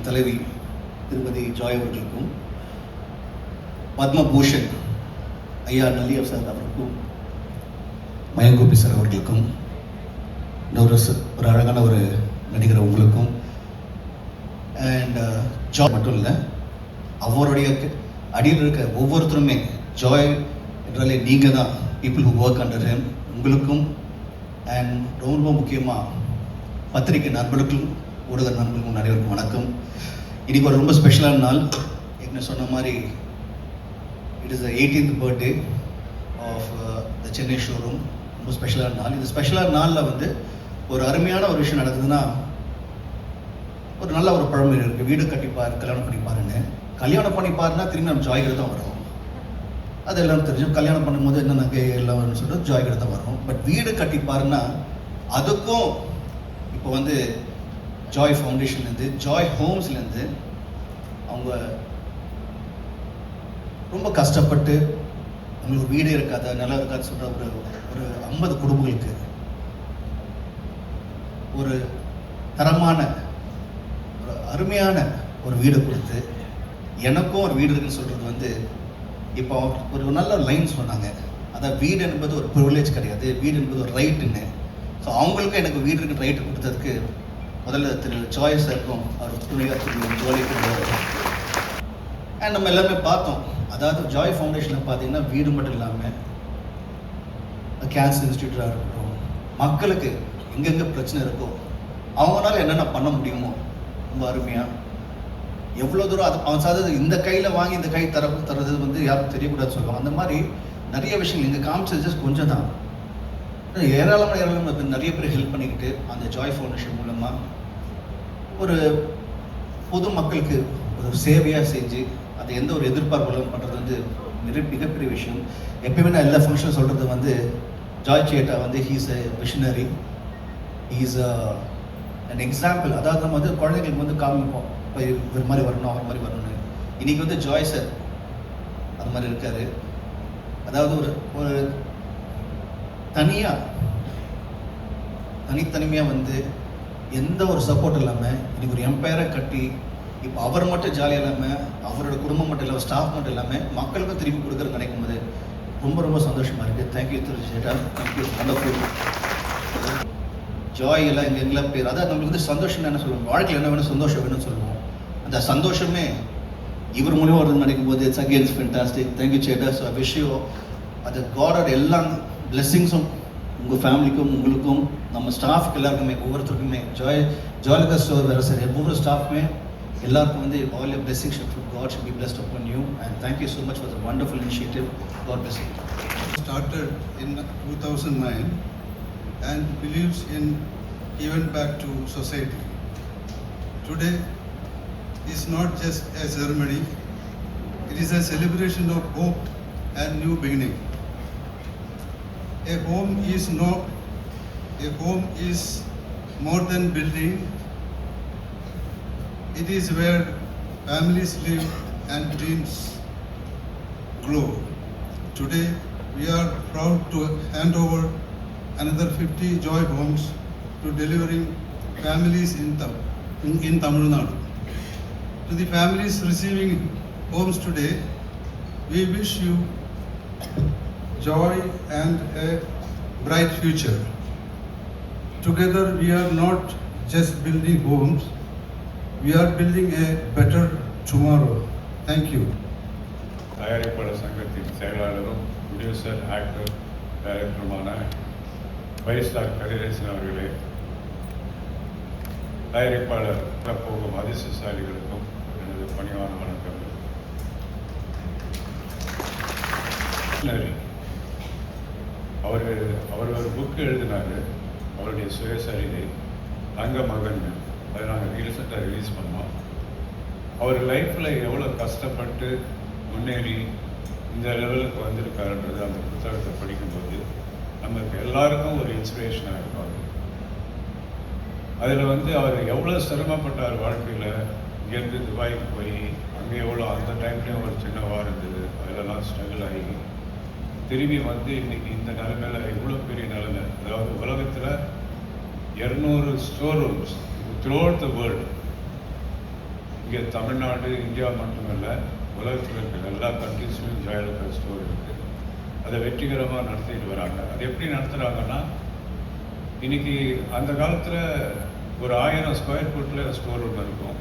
Foundation தலைவி திருமதி Joy அவர்களுக்கும், பத்மபூஷன் ஐயா நல்லியர் சார் அவர்களுக்கும், மயங்கோபி சார் அவர்களுக்கும், ஒரு அழகான ஒரு நடிகர் உங்களுக்கும், அண்ட் ஜாய் மட்டும் இல்லை, அவருடைய அடியில் இருக்க ஒவ்வொருத்தருமே ஜாய் என்றாலே நீங்கள் தான், people who work under him, உங்களுக்கும், அண்ட் ரொம்ப முக்கியமாக பத்திரிகை நண்பர்களுக்கும் ஊடக நண்பர்களுக்கும் அனைவருக்கும் வணக்கம். இன்றைக்கி ஒரு ரொம்ப ஸ்பெஷலான நாள். என்ன சொன்ன மாதிரி it is the 18th birthday of the Chennai showroom. ரொம்ப ஸ்பெஷலான நாள். இந்த ஸ்பெஷலான நாளில் வந்து ஒரு அருமையான ஒரு விஷயம் நடக்குதுன்னா, ஒரு நல்ல ஒரு பழமொழி இருக்குது, வீடு கட்டிப்பார் கல்யாணம் பண்ணிப்பாருன்னு. கல்யாணம் பண்ணிப்பாருன்னா திரும்பி நம்ம ஜாய்கிட்ட தான் வரும். அது எல்லோரும் தெரிஞ்சு கல்யாணம் பண்ணும்போது என்ன நகை எல்லாம் வரும்னு சொல்லிட்டு ஜாய்கிட்ட தான் வரும். பட் வீடு கட்டிப்பாருன்னா அதுக்கும் இப்போ வந்து ஜாய் ஃபவுண்டேஷன்லேருந்து, ஜாய் ஹோம்ஸ்லேருந்து அவங்க ரொம்ப கஷ்டப்பட்டு அவங்களுக்கு வீடு இருக்காத நிலம் இருக்காது சொல்கிற ஒரு 50 குடும்பங்களுக்கு ஒரு தரமான ஒரு அருமையான ஒரு வீடு கொடுத்து, எனக்கும் ஒரு வீடு இருக்குன்னு சொல்கிறது வந்து, இப்போ ஒரு நல்ல லைன் சொன்னாங்க, அதான் வீடு என்பது ஒரு ப்ரிவிலேஜ் கிடையாது, வீடு என்பது ஒரு ரைட்டுன்னு. ஸோ அவங்களுக்கும் எனக்கு வீடு இருக்குன்னு ரைட்டு கொடுத்ததுக்கு முதல்ல திரு ஜாய் சாருக்கும் அவர் துணையாக திரு ஜோலிக்கும். அண்ட் நம்ம எல்லாமே பார்த்தோம், அதாவது ஜாய் ஃபவுண்டேஷனில் பார்த்தீங்கன்னா வீடு மட்டும் இல்லாமல் கேன்சர் இன்ஸ்டியூட்டாக இருக்கட்டும், மக்களுக்கு எங்கெங்கே பிரச்சனை இருக்கோ அவங்களால என்னென்ன பண்ண முடியுமோ ரொம்ப அருமையாக எவ்வளோ தூரம் அது அவன் சாதது இந்த கையில் வாங்கி இந்த கை தரது வந்து யாருக்கும் தெரியக்கூடாதுன்னு சொல்லுவாங்க. அந்த மாதிரி நிறைய விஷயங்கள் இங்கே காமிச்சது ஜஸ்ட் கொஞ்சம் தான். ஏராளமான நிறைய பேர் ஹெல்ப் பண்ணிக்கிட்டு அந்த ஜாய் ஃபவுண்டேஷன் மூலமாக ஒரு பொது மக்களுக்கு ஒரு சேவையாக செஞ்சு அது எந்த ஒரு எதிர்பார்ப்புகளும் பண்ணுறது வந்து மிகப்பெரிய விஷயம். எப்பயுமே நான் எல்லா ஃபங்க்ஷனும் சொல்கிறது வந்து, ஜாய் சேட்டா வந்து he's a visionary, he's an example. அதாவது நம்ம வந்து குழந்தைங்களுக்கு வந்து காமிப்போம், இப்போ இவர் மாதிரி வரணும் அவர் மாதிரி வரணும்னு. இன்றைக்கி வந்து ஜாய் சார் அது மாதிரி இருக்கார். அதாவது ஒரு தனித்தனிமையாக வந்து எந்த ஒரு சப்போர்ட் இல்லாமல் இன்றைக்கி ஒரு எம்பையரை கட்டி, இப்போ அவர் மட்டும் ஜாலியாக இல்லாமல் அவரோட குடும்பம் மட்டும் இல்லாமல் ஸ்டாஃப் மட்டும் இல்லாமல் மக்களுக்கும் திருப்பி கொடுக்குறது நினைக்கும் போது ரொம்ப சந்தோஷமாக இருக்குது. தேங்க்யூ திரு சேட்டா, தேங்க்யூ. வண்டர்ஃபுல். ஜாய் எல்லாம் எங்கெல்லாம் பேர், அதாவது நம்மளுக்கு வந்து சந்தோஷம் என்ன சொல்லுவோம், வாழ்க்கையில் என்ன வேணும், சந்தோஷம் வேணும்னு சொல்லுவோம். அந்த சந்தோஷமே இவர் மூலியமாக வருதுன்னு நினைக்கும் போது இட்ஸ் அகேன்ஸ் ஃபென்டாஸ்டிக். தேங்க்யூ சேட்டா. ஸோ விஷயம் அது காடோட எல்லா பிளெஸ்ஸிங்ஸும் உங்கள் ஃபேமிலிக்கும் உங்களுக்கும் நம்ம ஸ்டாஃப்க்கு எல்லாருக்குமே ஒவ்வொருத்தருக்குமே ஜாய்லகா ஸ்டோர் வேறு சரி ஒவ்வொரு ஸ்டாஃப்மே எல்லாருக்கும் வந்து all your blessings God should be blessed upon you, and thank you so much for the wonderful initiative. God bless you. Started in 2009 and believes in giving back to society. Today is not just a ceremony, it is a celebration of hope and new beginning. A home is more than building. It is where families live and dreams grow. Today we are proud to hand over another 50 Joy homes to delivering families in Tamil Nadu. To the families receiving homes today, we wish you joy and a bright future. Together we are not just building homes, we are building a better tomorrow. Thank you. தயாரிப்பாளர் சங்கத்தின் செயலாளரும் producer actor டைரக்டருமான வைஸ்டார் Kathiresan அவர்களே, தயாரிப்பாளர் போகும் அதிர்ஷ்டசாலிகளுக்கும் எனது பணிவான வணக்கம். அவர் ஒரு புக்கு எழுதினார், அவருடைய சுயசரிதை தங்க மகன். அதை நாங்கள் ரீசெண்டாக ரிலீஸ் பண்ணோம். அவர் லைஃப்பில் எவ்வளோ கஷ்டப்பட்டு முன்னேறி இந்த லெவலுக்கு வந்திருக்காருன்றது அந்த புத்தகத்தை படிக்கும்போது நமக்கு எல்லாருக்கும் ஒரு இன்ஸ்பிரேஷனாக இருக்கும். அதில் வந்து அவர் எவ்வளோ சிரமப்பட்டார் வாழ்க்கையில். இங்கேருந்து துபாய்க்கு போய் அங்கே எவ்வளோ அந்த டைம்லேயும் ஒரு சின்ன வார் இருந்தது, அதிலெல்லாம் ஸ்ட்ரகிள் ஆகி திரும்பி வந்து இன்றைக்கி இந்த நிலைமையில் இவ்வளோ பெரிய நிலைமை. அதாவது உலகத்தில் 200 store rooms through out the world. இங்கே தமிழ்நாடு, இந்தியா மட்டுமல்ல, உலகத்தில் இருக்கிற எல்லா கண்ட்ரீஸ்லையும் ஜெயலலிதா ஸ்டோர் இருக்குது. அதை வெற்றிகரமாக நடத்திட்டு வராங்க. அது எப்படி நடத்துகிறாங்கன்னா, இன்றைக்கி அந்த காலத்தில் ஒரு 1000 ஸ்கொயர் ஃபீட்டில் ஸ்டோர் ஒன்று இருக்கும்.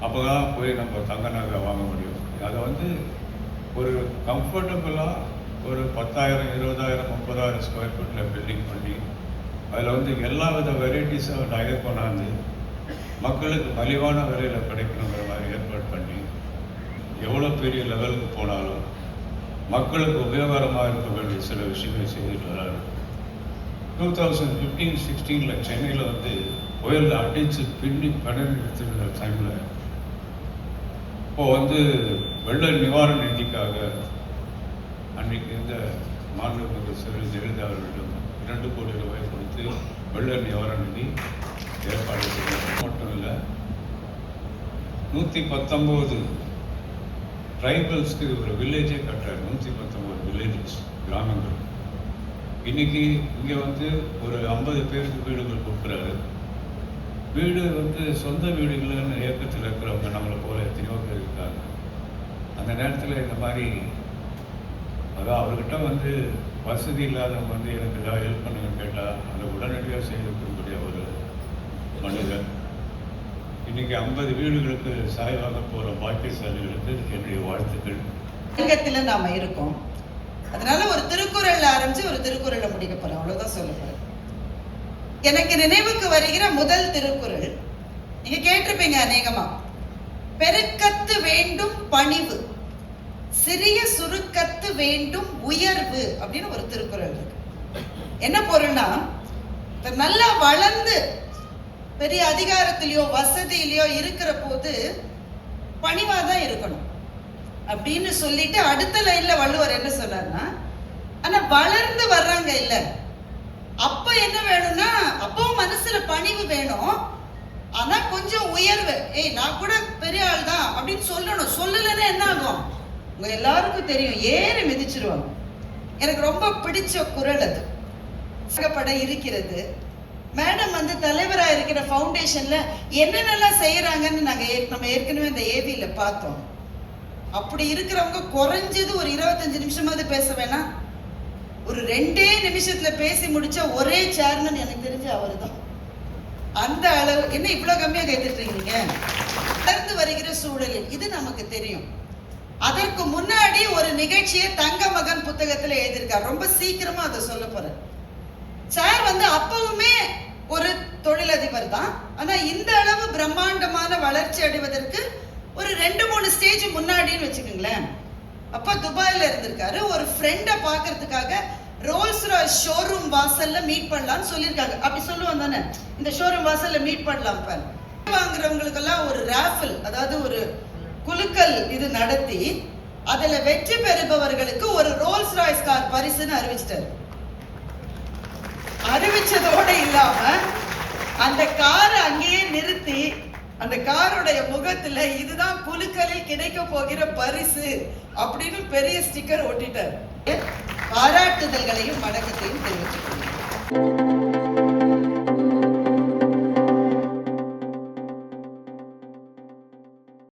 அப்போ தான் போய் நம்ம தங்க நகை வாங்க முடியும். அதை வந்து ஒரு கம்ஃபர்டபுளாக ஒரு 10,000, 20,000, 30,000 ஸ்கொயர் ஃபீட்டில் பில்டிங் பண்ணி அதில் வந்து எல்லா வித வெரைட்டிஸும் நகை கொண்டாந்து மக்களுக்கு மலிவான விலையில் கிடைக்கணுங்கிற மாதிரி ஏற்பாடு பண்ணி எவ்வளோ பெரிய லெவலுக்கு போனாலும் மக்களுக்கு உபயோகரமாக இருக்க வேண்டிய சில விஷயங்களை செய்துட்டு வராரு. 2015-16 சென்னையில் வந்து புயல் அடித்து பின்னி படம் எடுத்துருந்த டைமில் இப்போது வந்து வெள்ள நிவாரண நிதிக்காக அன்றைக்கு இருந்த மாண்புமிகு செல்வி ஜெயலலிதா அவர்களிடம் 2 கோடி ரூபாய் கொடுத்து வெள்ள நிவாரண நிதி ஏற்பாடு செய்யறது மட்டும் இல்லை, 119 ட்ரைபல்ஸ்க்கு ஒரு வில்லேஜே கட்டுறாரு. 119 வில்லேஜஸ், கிராமங்கள். இன்னைக்கு இங்கே வந்து ஒரு 50 பேருக்கு வீடுகள் கொடுக்குறாரு. வீடு வந்து சொந்த வீடுகள்னு இயக்கத்தில் இருக்கிறவங்க நம்மளை போல எத்தனையோ பேர் இருக்காங்க. அந்த நேரத்தில் இந்த மாதிரி அதான் அவர்கிட்ட வந்து வசதி இல்லாதவங்க வந்து எனக்கு ஏதாவது ஹெல்ப் பண்ணுங்கன்னு கேட்டால் அதை உடனடியாக செய்து கொடுக்கக்கூடிய ஒரு மனிதர். இன்னைக்கு 50 வீடுகளுக்கு சாய்வாக போகிற பாக்கியசாலிகளுக்கு என்னுடைய வாழ்த்துக்கள். சங்கத்தில் நாம இருக்கோம். அதனால ஒரு திருக்குறள் ஆரம்பிச்சு ஒரு திருக்குறளை முடிக்க போறோம். அவ்வளவுதான் சொல்ல போறேன். எனக்கு நினைவுக்கு வருகிற முதல் திருக்குறள் நீங்க கேட்டிருப்பீங்க அநேகமா. பெருக்கத்து வேண்டும் பணிவு, சிறிய சுருக்கத்து வேண்டும் உயர்வு அப்படின்னு ஒரு திருக்குறள் இருக்கு. என்ன பொருள்னா, நல்லா வளர்ந்து பெரிய அதிகாரத்திலேயோ வசதியிலையோ இருக்கிற போது பணிவாதான் இருக்கணும் அப்படின்னு சொல்லிட்டு அடுத்த லைன்ல வள்ளுவர் என்ன சொன்னார்னா, ஆனா வளர்ந்து வர்றாங்க இல்ல, அப்ப என்ன வேணும்னா அப்பவும் மனசுல பணிவு வேணும், ஆனா கொஞ்சம் உயர்வு. நான் கூட பெரிய ஆள் தான் அப்படின்னு சொல்லணும். சொல்லலைன்னா என்ன ஆகும், உங்க எல்லாருக்கும் தெரியும், ஏறி மிதிச்சிருவாங்க. எனக்கு ரொம்ப பிடிச்ச குறள் அது. படம் இருக்கிறது. மேடம் வந்து தலைவரா இருக்கிற ஃபவுண்டேஷன்ல என்னென்னலாம் செய்யறாங்கன்னு நம்ம ஏற்கனவே இந்த ஏவியில பார்த்தோம். அப்படி இருக்கிறவங்க குறைஞ்சது ஒரு 25 நிமிஷமாவது பேச வேணாம். ஒரு 2 நிமிஷத்துல பேசி முடிச்ச ஒரே சேர்மன் எனக்கு தெரிஞ்ச அவரு தான். அந்த அளவு. என்ன இவ்வளவு கம்மியா கேட்டுட்டு இருக்கீங்க? வளர்ந்து வருகிற சூழலில் இது நமக்கு தெரியும். அதற்கு முன்னாடி ஒரு நிகழ்ச்சியை தங்க மகன் புத்தகத்துல எழுதியிருக்கார். ரொம்ப சீக்கிரமா அதை சொல்ல போறேன். சார் வந்து அப்பவுமே ஒரு தொழிலதிபர் தான். ஆனா இந்த அளவு பிரம்மாண்டமான வளர்ச்சி அடைவதற்கு ஒரு 2-3 ஸ்டேஜ் முன்னாடின்னு வச்சுக்கோங்களேன். அப்ப துபாயில இருந்திருக்காரு. ஒரு ஃப்ரெண்டை பாக்குறதுக்காக ரோல்ஸ் ராய்ஸ் ஷோரூம் வாசல்ல மீட் பண்ணலாம்னு சொல்லியிருக்காங்க. அப்படி சொல்லுவாங்க தானே, இந்த ஷோரூம் வாசல்ல மீட் பண்ணலாம். வாங்குறவங்களுக்கு எல்லாம் ஒரு ராஃபில், அதாவது ஒரு குலுக்கல் இது நடத்தி அதுல வெற்றி பெறுபவர்களுக்கு ஒரு ரோல்ஸ் ராய்ஸ் கார் பரிசுன்னு அறிவிச்சிட்டாரு. அறிவிச்சதோட இல்லாம அந்த காரை அங்கேயே நிறுத்தி அந்த காரோடைய முகத்துல இதுதான் குலுக்கலில் கிடைக்க போகிற பரிசு அப்படின்னு பெரிய ஸ்டிக்கர் ஒட்டிட்டார். பாராட்டுதல்களையும் வணக்கத்தையும் தெரிவிச்சுக்கொள்கிறேன்.